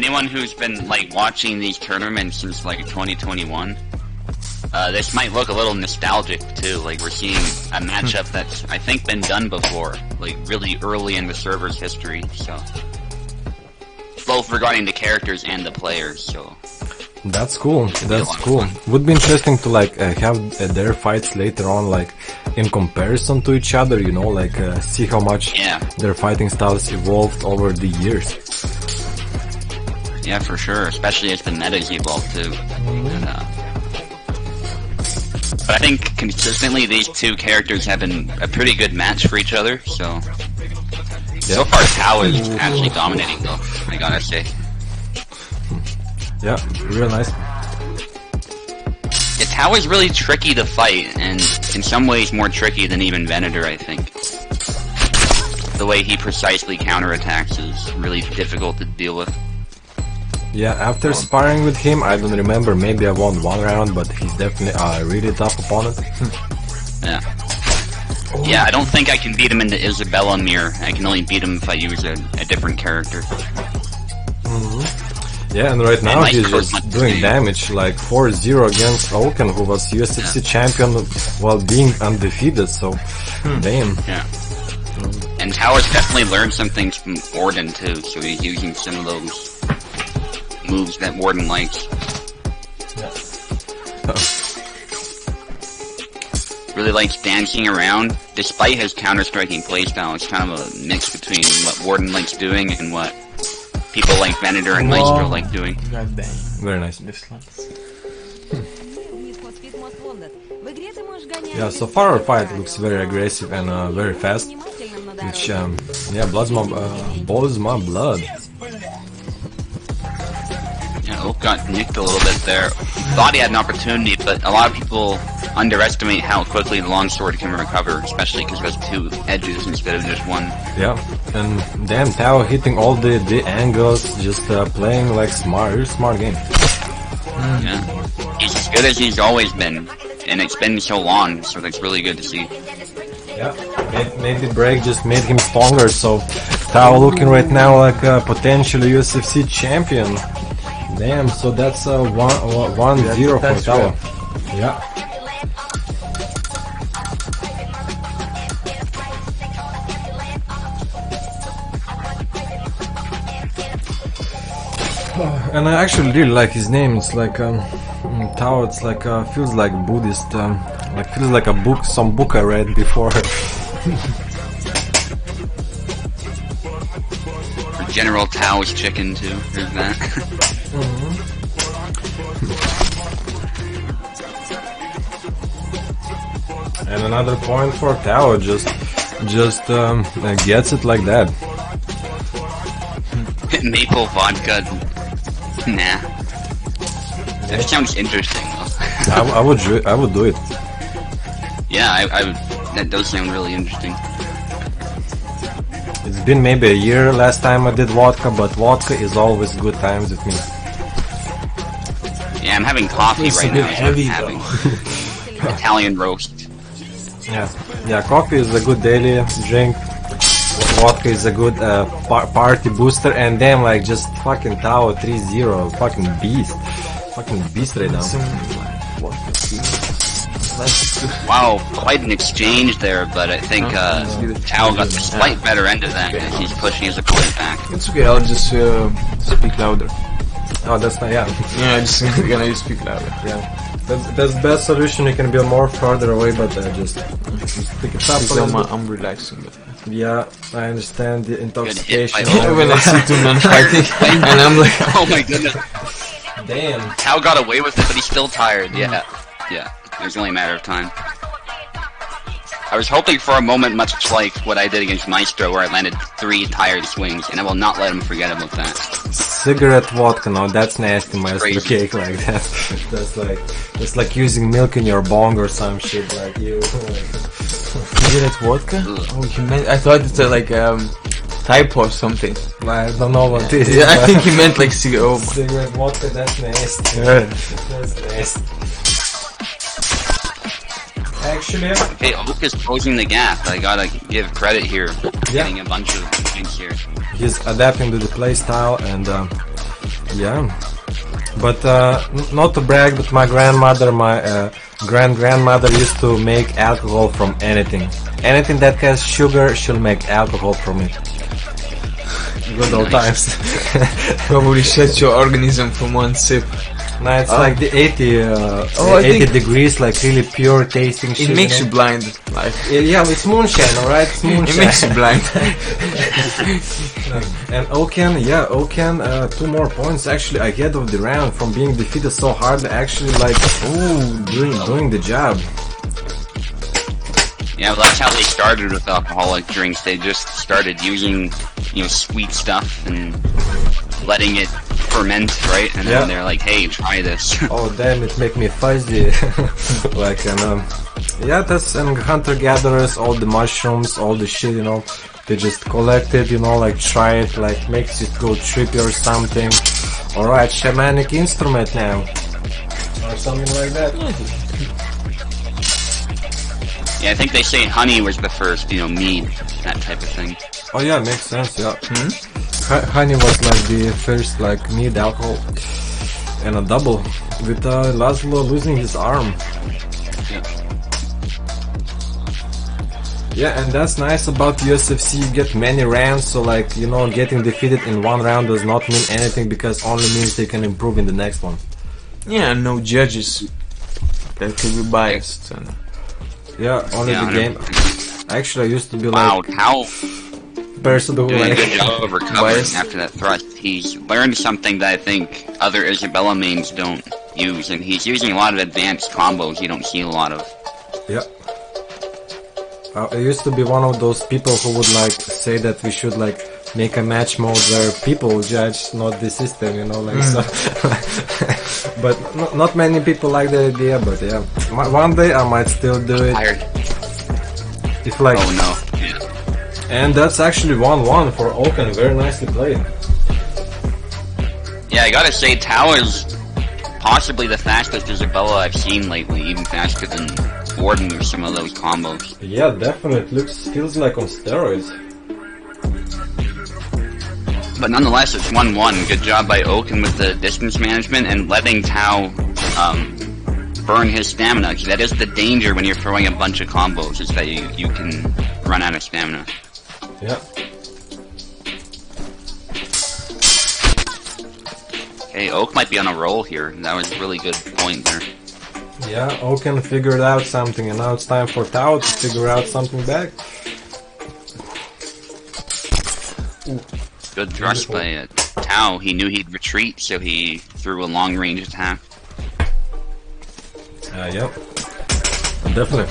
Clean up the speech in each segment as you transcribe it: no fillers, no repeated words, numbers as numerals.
anyone who's been like watching these tournaments since like 2021, this might look a little nostalgic too. Like we're seeing a matchup that's I think been done before, like really early in the server's history. So both regarding the characters and the players. So that's cool. That's cool. Would be interesting to like have their fights later on, like in comparison to each other. You know, like see how much their fighting styles evolved over the years. Yeah, for sure. Especially as the metas evolved too. But I think consistently these two characters have been a pretty good match for each other. So so far, Tao is actually dominating though. I gotta say. Yeah, real nice. Yeah, Tao is really tricky to fight, and in some ways more tricky than even Venator, I think. The way he precisely counterattacks is really difficult to deal with. Yeah, after sparring with him, I don't remember, maybe I won one round, but he's definitely a really tough opponent. Yeah. Yeah, I don't think I can beat him into Isabella Mirror. I can only beat him if I use a different character. Yeah, and right now he's just doing damage, like 4-0 against Oaken, who was USFC champion while being undefeated, so damn. Yeah. And Tao has definitely learned some things from Warden too, so he's using some of those moves that Warden likes. Really likes dancing around, despite his counter-striking playstyle. It's kind of a mix between what Warden likes doing and what people like Venator and Maestro like doing. God damn. Very nice. Yeah, so far our fight looks very aggressive and very fast, which yeah, blows my blood. Yeah, Oak got nicked a little bit there. Thought he had an opportunity, but a lot of people underestimate how quickly the longsword can recover, especially because it has two edges instead of just one. Yeah, and damn, Tao hitting all the angles, just playing like smart game. Yeah, he's as good as he's always been, and it's been so long, so that's really good to see. Yeah, maybe break just made him stronger, so Tao looking right now like a potential USFC champion. Damn, so that's 1-0 for Tao. Yeah. And I actually really like his name. It's like Tao. It's like feels like Buddhist. Like feels like a book, some book I read before. General Tao's chicken too. There's that. And another point for Tao. Just gets it like that. Maple vodka. Nah. That sounds interesting though. I would do it. Yeah, I would. That does sound really interesting. It's been maybe a year last time I did vodka, but vodka is always good times with me. Yeah, I'm having coffee right now. Heavy having Italian roast. Yeah, coffee is a good daily drink. Vodka is a good party booster, and damn, like just fucking Tao 3-0, fucking beast right now. Wow, quite an exchange there, but I think Tao got the slight better end of that as he's pushing his opponent back. It's okay, I'll just speak louder. Oh, that's not, yeah. Yeah, just gonna speak louder. Yeah. That's the best solution. You can be more further away, but just pick it up. I'm relaxing. But yeah, I understand the intoxication. When I see two men fighting, and I'm like, oh my goodness. Damn. Tao got away with it, but he's still tired. Yeah. It was only a matter of time. I was hoping for a moment much like what I did against Maestro, where I landed 3 tired swings, and I will not let him forget about that. Cigarette vodka, no, that's nasty, Maestro cake like that. That's like using milk in your bong or some shit, like you. cigarette vodka? Oh, he meant, I thought it's like type or something. I don't know what it is. Yeah, I think he meant like cigarette. Cigarette vodka, that's nasty. That's nasty. Actually, hey, Oak is closing the gap. I gotta give credit here. Getting a bunch of things here. He's adapting to the playstyle, and Yeah. But not to brag, but my grandmother, my grandmother used to make alcohol from anything. Anything that has sugar, she'll make alcohol from it. Good old times. Probably shuts your organism from one sip. No, it's like the 80 degrees, like really pure tasting shit. It makes you blind. Like yeah, it's moonshine, alright? It's moonshine. it makes you blind. And Oaken, 2 more points actually ahead of the round from being defeated so hard. Actually, like, doing the job. Yeah, well, that's how they started with alcoholic drinks. They just started using, sweet stuff and letting it ferment, right? And then they're like, hey, try this. Oh damn, it make me fuzzy. Like, that's and hunter-gatherers, all the mushrooms, all the shit, they just collect it, like try it, like makes it go trippy or something. Alright, shamanic instrument now. Or something like that. Yeah, I think they say honey was the first, mead, that type of thing. Oh yeah, makes sense, yeah. Honey was like the first mead alcohol. And a double with Laszlo losing his arm. Yeah, and that's nice about USFC, you get many rounds, so getting defeated in one round does not mean anything because only means they can improve in the next one. Yeah, and no judges that could be biased. Yeah, only the game. Actually, I used to be wow, how person who doing a good job of recovering after that thrust. He's learned something that I think other Isabella mains don't use, and he's using a lot of advanced combos you don't see a lot of. Yeah. I used to be one of those people who would say that we should make a match mode where people judge, not the system, so. But not many people like the idea, but yeah. One day I might still do it. If oh no. Yeah. And that's actually 1-1 for Oaken, very nicely played. Yeah, I gotta say, Tao is possibly the fastest Isabella I've seen lately, even faster than Gordon with some of those combos. Yeah, definitely. Feels like on steroids. But nonetheless, it's 1-1. Good job by Oaken with the distance management and letting Tao burn his stamina. Because that is the danger when you're throwing a bunch of combos, is that you can run out of stamina. Yeah. Okay, Oak might be on a roll here. That was a really good point there. Yeah, Oaken figured out something, and now it's time for Tao to figure out something back. Ooh. Good thrust by Tao. He knew he'd retreat, so he threw a long-range attack. Yep. Definitely.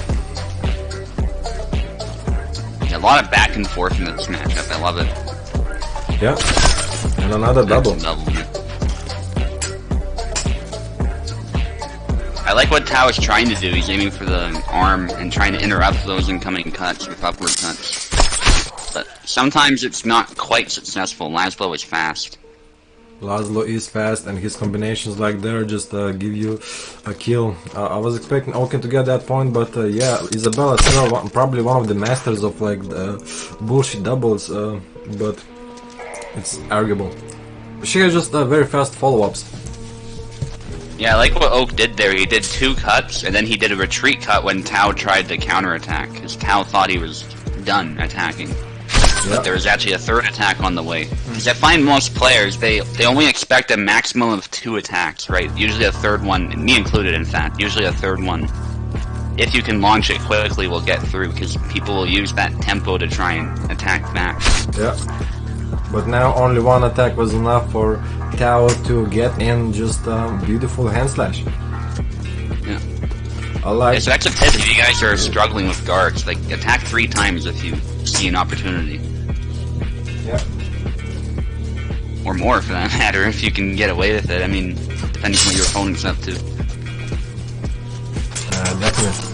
There's a lot of back and forth in this matchup. I love it. Yeah. And another double. I like what Tao is trying to do. He's aiming for the arm and trying to interrupt those incoming cuts with upward cuts. But sometimes it's not quite successful. Laszlo is fast. Laszlo is fast, and his combinations there just give you a kill. I was expecting Oaken to get that point, but yeah, Isabella is still probably one of the masters of bullshit doubles, but it's arguable. She has just very fast follow-ups. Yeah, I like what Oak did there. He did 2 cuts, and then he did a retreat cut when Tao tried to counterattack, because Tao thought he was done attacking. But there was actually a 3rd attack on the way. Because I find most players, they only expect a maximum of 2 attacks, right? Usually a 3rd one, me included in fact, usually a 3rd one, if you can launch it quickly, will get through, because people will use that tempo to try and attack back. Yeah. But now only 1 attack was enough for Tao to get in just a beautiful hand slash. Yeah. Yeah, so that's a tip if you guys are struggling with guards. Attack 3 times if you see an opportunity. Yeah. Or more for that matter, if you can get away with it. I mean, depending on what your opponent's up to. Definitely.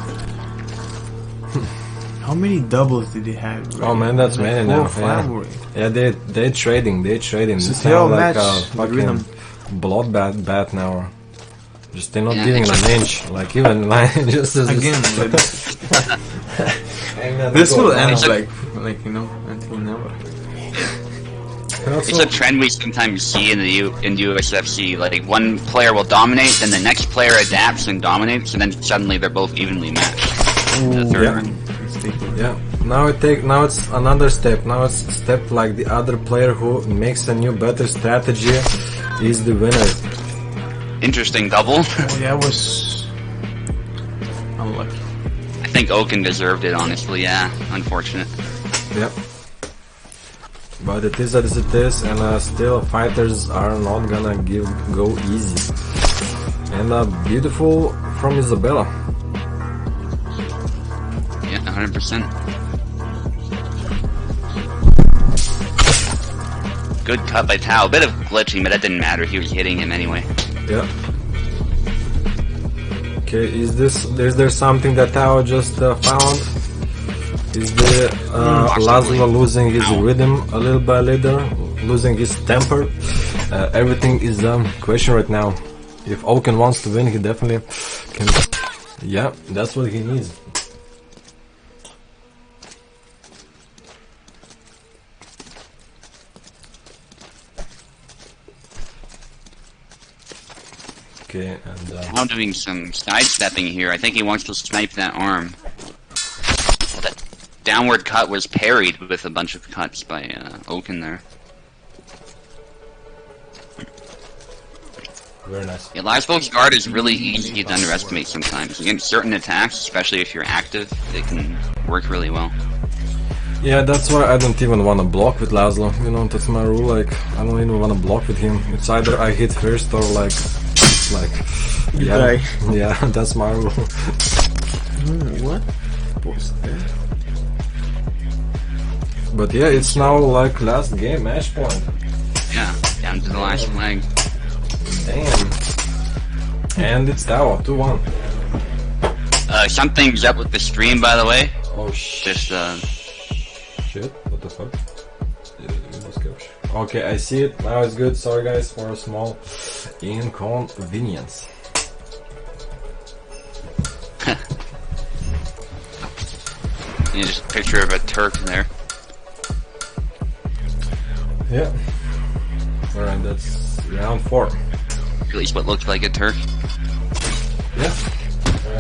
How many doubles did he have? Right? Oh man, that's many now. Yeah, they're trading. It's now like a fucking bloodbath now. Just they're not giving an inch. Even just as again. This will end until now. It's a trend we sometimes see in USFC. Like one player will dominate, then the next player adapts and dominates, and then suddenly they're both evenly matched in the third round. Yeah. Now it's another step. Now it's a step like the other player who makes a new better strategy is the winner. Interesting double. Oh, yeah, it was unlucky. I think Oaken deserved it, honestly. Yeah, unfortunate. Yep. But it is as it is, and still fighters are not gonna go easy. And beautiful from Isabella. Yeah, 100%. Good cut by Tao. A bit of glitching, but that didn't matter. He was hitting him anyway. Yeah. Okay, is there something that Tao just found? Is the Laszlo losing his rhythm a little by little, losing his temper? Everything is a question right now. If Oaken wants to win, he definitely can. Yeah, that's what he needs. Okay, and Now doing some sidestepping here. I think he wants to snipe that arm. Well, that downward cut was parried with a bunch of cuts by Oaken there. very nice. Yeah, Laszlo's guard is really easy to underestimate sometimes. Against certain attacks, especially if you're active, it can work really well. Yeah, that's why I don't even want to block with Laszlo. You know, that's my rule. Like, I don't even want to block with him. It's either I hit first or like, yeah, yeah, that's my rule. What? But yeah, it's now like last game, match point. Yeah, down to the last flag. Damn. And it's Tao, 2-1. Something's up with the stream, by the way. Oh Just shit, what the fuck? Okay, I see it. Now it's good. Sorry guys for a small inconvenience. you just a picture of a Turk there. Yeah. Alright, that's round 4. At least what looked like a Turk. Yeah.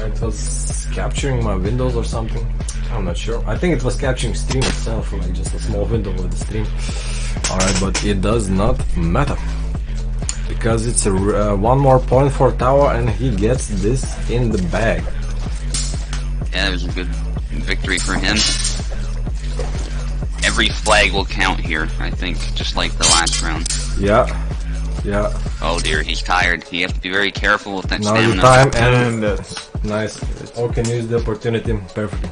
It was capturing my windows or something. I'm not sure. I think it was capturing stream itself, like just a small window of the stream. Alright, but it does not matter. Because it's a, one more point for Tower and he gets this in the bag. Yeah, it was a good victory for him. Every flag will count here, I think, just like the last round. Yeah. Yeah. Oh dear, he's tired. You have to be very careful with that Now stamina. the time and nice. Oak can use the opportunity perfectly.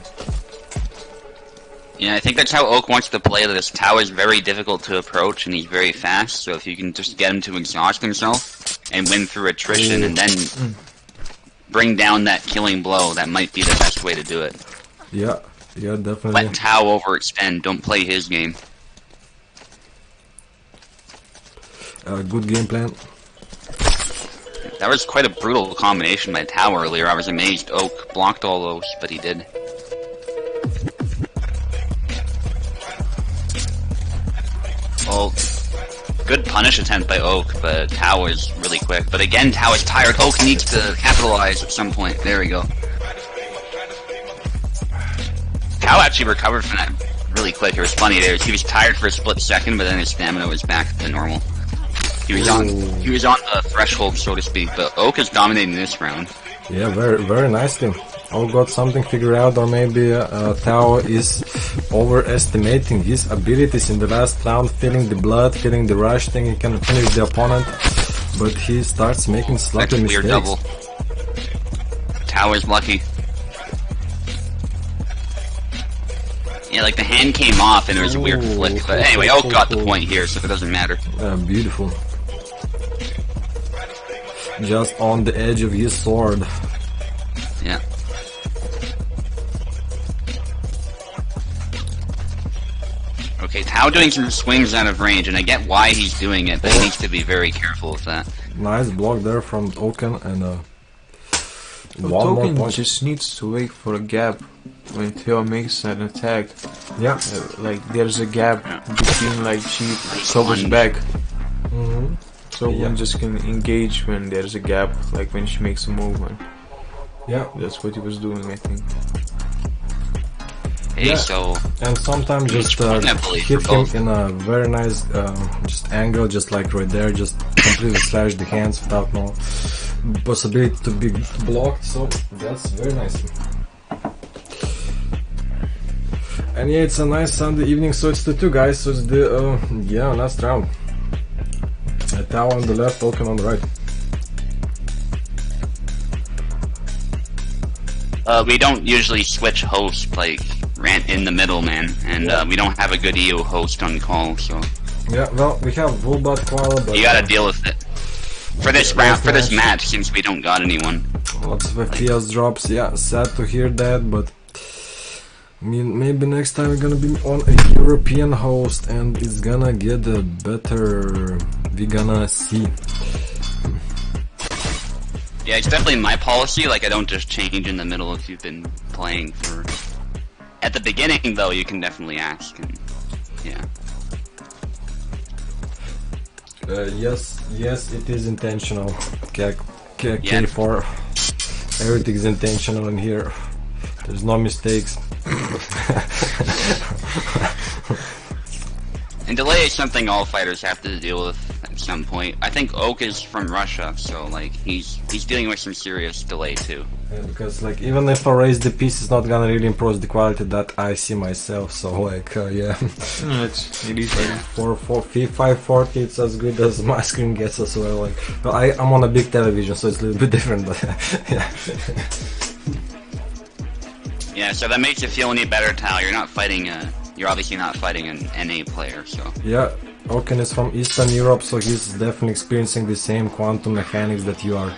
Yeah, I think that's how Oak wants to play this. Tao is very difficult to approach and he's very fast, so if you can just get him to exhaust himself and win through attrition and then bring down that killing blow, that might be the best way to do it. Yeah, yeah, definitely. Let Tao overextend, don't play his game. Good game plan. That was quite a brutal combination by Tao earlier. I was amazed Oak blocked all those, but he did. Well, good punish attempt by Oak, but Tao is really quick. But again, Tao is tired. Oak needs to capitalize at some point. There we go. Tao actually recovered from that really quick. It was funny. He was tired for a split second, but then his stamina was back to normal. He was on the threshold, so to speak. But Oak is dominating this round. Yeah, very nicely. Oak got something figured out, or maybe Tao is overestimating his abilities in the last round, feeling the blood, feeling the rush, thinking he can finish the opponent, but he starts making sloppy mistakes. Weird double. Tao is lucky. Yeah, like the hand came off and there was a weird flick, but anyway, Oak got the point here, so it doesn't matter. Beautiful. Just on the edge of his sword. Yeah. Okay, Tao doing some swings out of range, and I get why he's doing it, but he needs to be very careful with that. Nice block there from Oaken, and So one more Token point. just needs to wait for a gap when Theo makes an attack. Yeah. Like there's a gap between like she covers back. Mm-hmm. So one just can engage when there's a gap, like when she makes a movement. Yeah. That's what he was doing, I think. Hey, Yeah. so And sometimes just Definitely hit for him both. in a very nice just angle, just like right there, just completely slash the hands without no possibility to be blocked. So that's very nice. And yeah, it's a nice Sunday evening. So it's the two guys. So it's the yeah, last round. Tao on the left, Oaken on the right. we don't usually switch host like Rant in the middle, man, and we don't have a good EU host on call, so Yeah, well, we have Vulbat Koala, but you gotta deal with it. For this Yeah, round, for this match. match, since we don't got anyone. lots of FPS drops. Yeah, sad to hear that, but I mean, maybe next time we're gonna be on a European host and it's gonna get better. We're gonna see. Yeah, it's definitely my policy. Like, I don't just change in the middle if you've been playing for. At the beginning, though, you can definitely ask. And, yeah. Yes, it is intentional. Yeah. K4. Everything's intentional in here. There's no mistakes. And delay is something all fighters have to deal with at some point. I think Oak is from Russia, so like he's dealing with some serious delay too. Yeah, because like even if I raise the piece, it's not gonna really improve the quality that I see myself. So like yeah, No, it is like for 540, it's as good as my screen gets as well. Like well, I'm on a big television, so it's a little bit different. But yeah, Yeah, so that makes you feel any better, Tal. You're not fighting you're obviously not fighting an NA player, so. yeah. Oaken is from Eastern Europe, so he's definitely experiencing the same quantum mechanics that you are.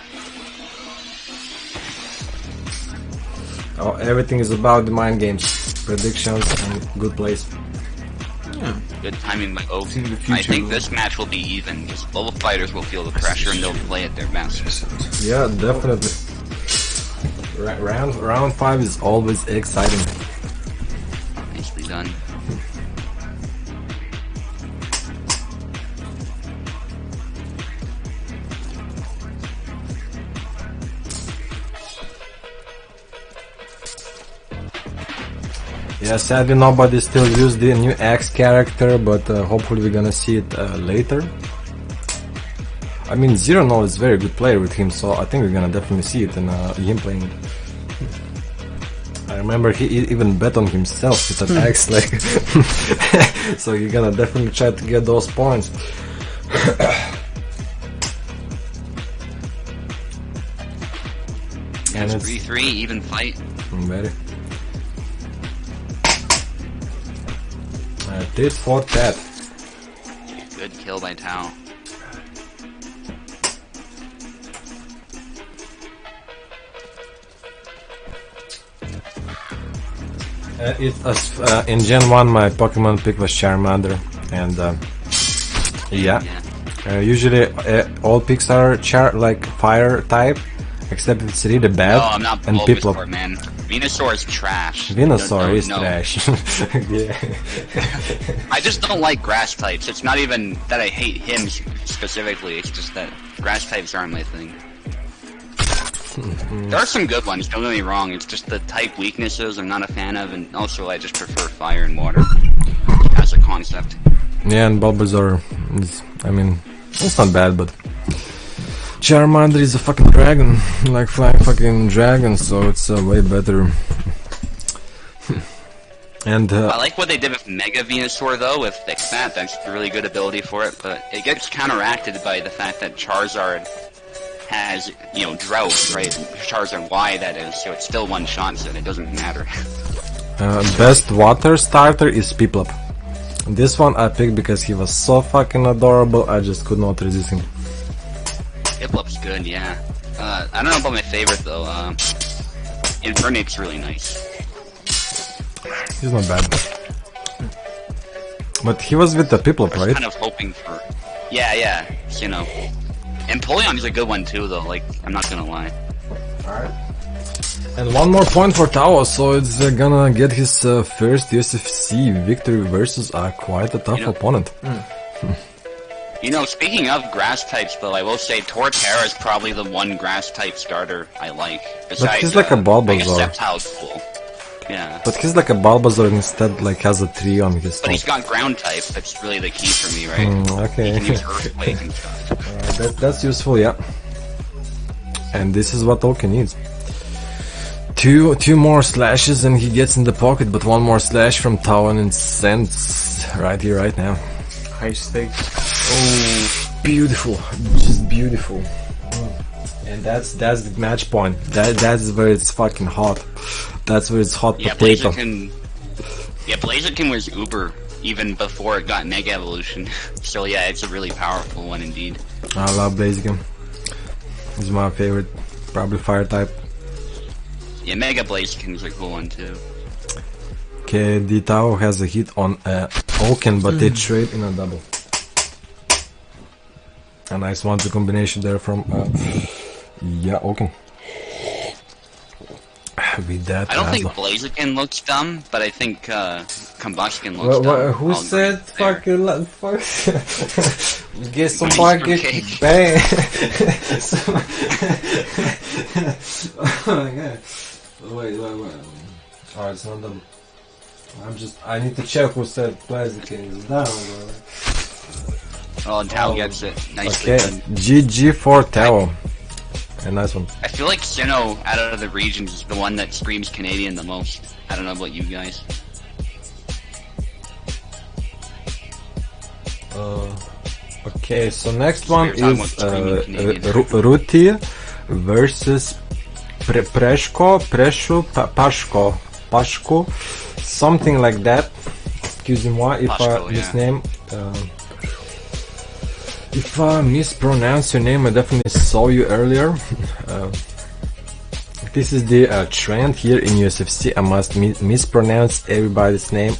Oh, everything is about the mind games, predictions, and good plays. Good timing by Oak. In the I future, think this match will be even, because both fighters will feel the pressure and they'll play at their best. Yeah, definitely. Round 5 is always exciting. Nicely done. Yeah, sadly nobody still used the new X character, but hopefully we're gonna see it later. I mean, Zero Null is a very good player with him, so I think we're gonna definitely see it in him playing it. I remember he even bet on himself with an X, like, so you're gonna definitely try to get those points. And it's 3-3, even fight. very. Tit for tat. Good kill by Tao. In Gen 1 my Pokemon pick was Charmander, and yeah. Usually all picks are like fire type, except it's really bad. No, I'm not and Bulbasaur, Piplup. man. Venusaur is trash. Venusaur No, is no. trash. Yeah. I just don't like grass types. It's not even that I hate him specifically, it's just that grass types aren't my thing. There are some good ones, don't get me wrong, it's just the type weaknesses I'm not a fan of, and also I just prefer fire and water as a concept. Yeah, and Bulbasaur is, I mean, it's not bad, but Charmander is a fucking dragon, like flying fucking dragon, so it's way better. And I like what they did with Mega Venusaur though, with Fix That, that's a really good ability for it, but it gets counteracted by the fact that Charizard has, you know, Drought, right? Charizard Y, that is, so it's still one shot, so it doesn't matter. best water starter is Piplup. This one I picked because he was so fucking adorable, I just could not resist him. Hiplup's good, yeah. I don't know about my favorite though, Infernape's really nice. He's not bad. But he was with the Piplup, I was right? kind of hoping for... Yeah, you know. Empoleon is a good one too though, like, I'm not gonna lie. Alright. And one more point for Tao, so it's gonna get his first USFC victory versus quite a tough opponent. You know, speaking of grass types, though, I will say Torterra is probably the one grass type starter I like. Besides, But he's like a Bulbasaur. I guess Sceptile's cool. Yeah. But he's like a Bulbasaur instead, like has a 3 on his top. But he's got ground type, that's really the key for me, right? Okay. He can use Earthquake and stuff. That's useful, yeah. And this is what Oaken needs. Two more slashes and he gets in the pocket, but one more slash from Tawan and Sense right here, right now. High stakes. Oh, beautiful, just beautiful. And that's the match point. That's where it's fucking hot. That's where it's hot potato. Blaziken was uber even before it got Mega Evolution. So yeah, it's a really powerful one indeed. I love Blaziken. He's my favorite, probably fire type. Yeah, Mega Blaziken's a cool one too. Okay, the Tao has a hit on Oaken, but they trade in a double. A nice one-two combination there from Oaken. With that, I don't think Blaziken looks dumb, but I think Combustion looks dumb. Who said fucking fuck? Get some Easter fucking cake. bang! Oh my god! Wait. Alright, it's not dumb. I need to check who said Blaziken is down, bro. Oh, and Tao gets it. Nicely Okay, done. GG for Tao. A nice one. I feel like Sinnoh, out of the regions, is the one that screams Canadian the most. I don't know about you guys. Okay, so next one we were is talking about screaming Canadian. Ruti versus Pashko, something like that. Excuse-moi if Pashko, I yeah. misname. If I mispronounce your name, I definitely saw you earlier. This is the trend here in USFC. I must mispronounce everybody's name